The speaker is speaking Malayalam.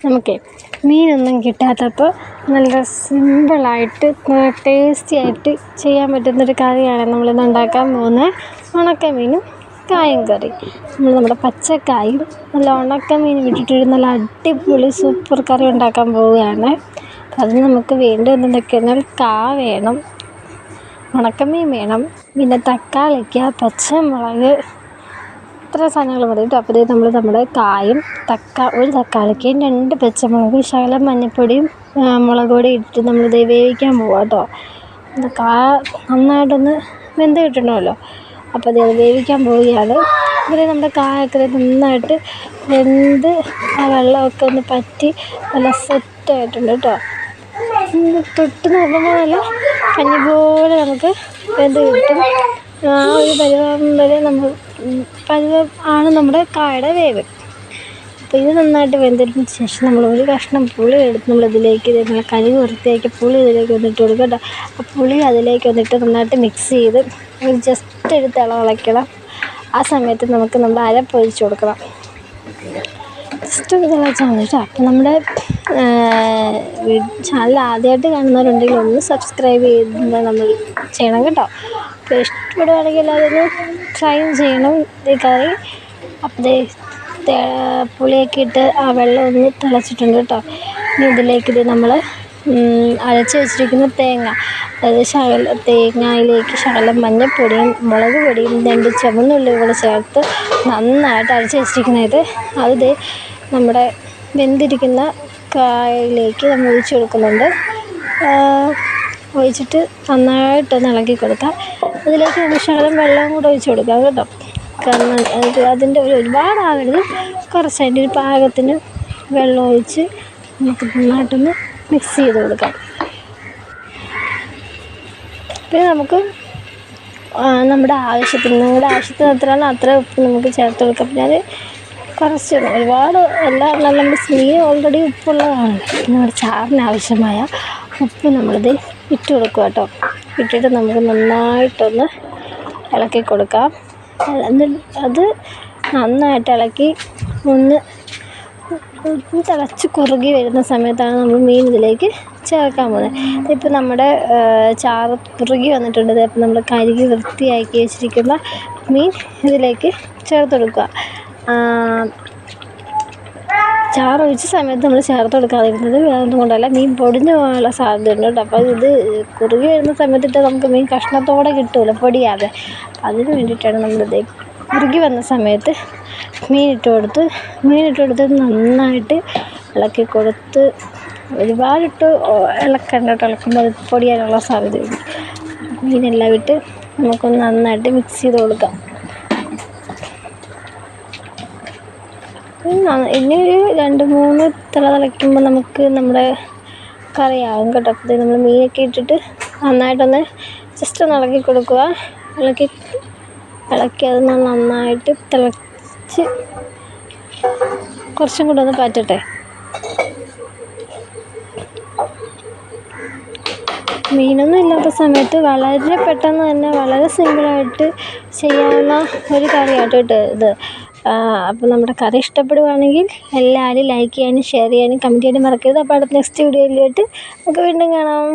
നമുക്കേ മീനൊന്നും കിട്ടാത്തപ്പോൾ നല്ല സിമ്പിളായിട്ട് ടേസ്റ്റി ആയിട്ട് ചെയ്യാൻ പറ്റുന്നൊരു കറിയാണ് നമ്മളിന്ന് ഉണ്ടാക്കാൻ പോകുന്നത്. ഉണക്കമീനും കായും കറി. നമ്മുടെ പച്ചക്കായും നല്ല ഉണക്കമീനും ഇട്ടിട്ടൊരു നല്ല അടിപൊളി സൂപ്പർ കറി ഉണ്ടാക്കാൻ പോവുകയാണ്. അതിന് നമുക്ക് വേണ്ടത് എന്തൊക്കെയാണെന്നാൽ വേണം, ഉണക്കമീൻ വേണം, പിന്നെ തക്കാളിക്ക, പച്ചമുളക്, ഇത്ര സാധനങ്ങൾ മതി കേട്ടോ. അപ്പോൾ നമ്മൾ നമ്മുടെ കായും ഒരു തക്കാളിക്കയും 2 പച്ചമുളകും ശകലം മഞ്ഞൾപ്പൊടിയും മുളക് പൊടിയും ഇട്ടിട്ട് നമ്മളിത് വേവിക്കാൻ പോവാം കേട്ടോ. നന്നായിട്ടൊന്ന് വെന്ത് കിട്ടണമല്ലോ. അപ്പോൾ അത് വേവിക്കാൻ പോവുകയാണ്. ഇതിൽ നമ്മുടെ കായൊക്കെ നന്നായിട്ട് വെന്ത് ആ വെള്ളമൊക്കെ ഒന്ന് പറ്റി നല്ല സെറ്റായിട്ടുണ്ട് കേട്ടോ. തൊട്ട് നോക്കുമ്പോൾ നല്ല കഞ്ഞി പോലെ നമുക്ക് വെന്ത് കിട്ടും. ആ ഒരു പരുവം വരെ ആണ് നമ്മുടെ കായുടെ വേവ്. അപ്പോൾ ഇത് നന്നായിട്ട് വെന്തതിന് ശേഷം നമ്മൾ ഒരു കഷ്ണം പുളി എടുത്ത് നമ്മളിതിലേക്ക് നമ്മൾ കഴുകി വൃത്തിയാക്കി പുളി ഇതിലേക്ക് വന്നിട്ട് കൊടുക്കുക കേട്ടോ. ആ പുളി അതിലേക്ക് വന്നിട്ട് നന്നായിട്ട് മിക്സ് ചെയ്ത് ജസ്റ്റ് ഒരു തിളക്കണം. ആ സമയത്ത് നമുക്ക് നമ്മൾ അരപ്പൊഴിച്ച് കൊടുക്കണം. ജസ്റ്റ് ഒരു തിളച്ചാൽ മതി കേട്ടോ. അപ്പോൾ നമ്മുടെ ചാനൽ ആദ്യമായിട്ട് കാണുന്നവരുണ്ടെങ്കിൽ ഒന്ന് സബ്സ്ക്രൈബ് ചെയ്ത് നമ്മൾ ചെയ്യണം കേട്ടോ. അപ്പോൾ ഇഷ്ടപ്പെടുകയാണെങ്കിൽ എല്ലാവരും ട്രൈ ചെയ്യണം ഈ കറി. അപ്പോൾ പുളിയൊക്കെ ഇട്ട് ആ വെള്ളം ഒന്ന് തിളച്ചിട്ടുണ്ട് കേട്ടോ. ഇനി ഇതിലേക്ക് നമ്മൾ അരച്ച് വെച്ചിരിക്കുന്ന തേങ്ങ, അതായത് തേങ്ങയിലേക്ക് ശകലം മഞ്ഞൾപ്പൊടിയും മുളക് പൊടിയും 2 ചുവന്നുള്ളിയും കൂടെ ചേർത്ത് നന്നായിട്ട് അരച്ച് വെച്ചിരിക്കുന്നത് അത് നമ്മുടെ വെന്തിരിക്കുന്ന കായയിലേക്ക് നമ്മൾ ഒഴിച്ച് കൊടുക്കുന്നുണ്ട്. ഒഴിച്ചിട്ട് നന്നായിട്ടൊന്ന് ഇളക്കി കൊടുക്കാം. അതിലേക്ക് നമ്മൾ ശകലം വെള്ളം കൂടെ ഒഴിച്ച് കൊടുക്കാം കേട്ടോ. കാരണം അതിൻ്റെ ഒരുപാടാകരുത്, കുറച്ചതിൻ്റെ ഒരു പാകത്തിന് വെള്ളം ഒഴിച്ച് നമുക്ക് നന്നായിട്ടൊന്ന് മിക്സ് ചെയ്ത് കൊടുക്കാം. പിന്നെ നമുക്ക് നിങ്ങളുടെ ആവശ്യത്തിന് എത്രയാണോ അത്ര ഉപ്പ് നമുക്ക് ചേർത്ത് കൊടുക്കാം. പിന്നെ അത് കുറച്ച് ഒരുപാട് നല്ല നമ്മുടെ മീൻ ഓൾറെഡി ഉപ്പുള്ളതാണ്. നമ്മുടെ ചാറിന് ആവശ്യമായ ഉപ്പ് നമ്മളിത് ഇട്ട് കൊടുക്കുക കേട്ടോ. ഇട്ടിട്ട് നമുക്ക് നന്നായിട്ടൊന്ന് ഇളക്കി കൊടുക്കാം. അത് നന്നായിട്ട് ഇളക്കി ഒന്ന് തിളച്ച് കുറുകി വരുന്ന സമയത്താണ് നമ്മൾ മീൻ ഇതിലേക്ക് ചേർക്കാൻ പോകുന്നത്. ഇപ്പോൾ നമ്മുടെ ചാറ് കുറുകി വന്നിട്ടുണ്ട്. ഇപ്പോൾ നമ്മൾ കഴുകി വൃത്തിയാക്കി വെച്ചിരിക്കുന്ന മീൻ ഇതിലേക്ക് ചേർത്ത് കൊടുക്കുക. ചാറൊഴിച്ച സമയത്ത് നമ്മൾ ചേർത്ത് കൊടുക്കാതിരുന്നത് വേറൊന്നും കൊണ്ടല്ല, മീൻ പൊടിഞ്ഞു പോകാനുള്ള സാധ്യതയുണ്ട് കേട്ടോ. അപ്പോൾ ഇത് കുറുകി വരുന്ന സമയത്തിട്ട് നമുക്ക് മീൻ കഷ്ണത്തോടെ കിട്ടുമല്ലോ, പൊടിയാതെ. അതിന് വേണ്ടിയിട്ടാണ് നമ്മളിത് കുറുകി വന്ന സമയത്ത് മീനിട്ട് കൊടുത്ത് നന്നായിട്ട് ഇളക്കി കൊടുത്ത്, ഒരുപാടിട്ട് ഇളക്കണ്ട കേട്ടോ. ഇളക്കുമ്പോൾ അത് പൊടിയാനുള്ള സാധ്യതയുണ്ട്. മീനെല്ലാം ഇട്ട് നമുക്കൊന്ന് നന്നായിട്ട് മിക്സ് ചെയ്ത് കൊടുക്കാം. ഇനി ഒരു 2-3 തിളയ്ക്കുമ്പോൾ നമുക്ക് നമ്മുടെ കറിയാകും കേട്ടോ. അപ്പോൾ നമ്മൾ മീനൊക്കെ ഇട്ടിട്ട് നന്നായിട്ടൊന്ന് ജസ്റ്റ് ഒന്ന് ഇളക്കി കൊടുക്കുക. ഇളക്കി അത് നന്നായിട്ട് തിളച്ച് കുറച്ചും കൂടെ ഒന്ന് പറ്റട്ടെ. മീനൊന്നും ഇല്ലാത്ത സമയത്ത് വളരെ പെട്ടെന്ന് തന്നെ വളരെ സിമ്പിളായിട്ട് ചെയ്യാവുന്ന ഒരു കറിയായിട്ട് കേട്ടോ ഇത്. അപ്പോൾ നമ്മുടെ കറി ഇഷ്ടപ്പെടുകയാണെങ്കിൽ എല്ലാവരും ലൈക്ക് ചെയ്യാനും ഷെയർ ചെയ്യാനും കമൻറ്റ് ചെയ്യാനും മറക്കരുത്. അപ്പോൾ അടുത്ത നെക്സ്റ്റ് വീഡിയോയിലോട്ട് നമുക്ക് വീണ്ടും കാണാം.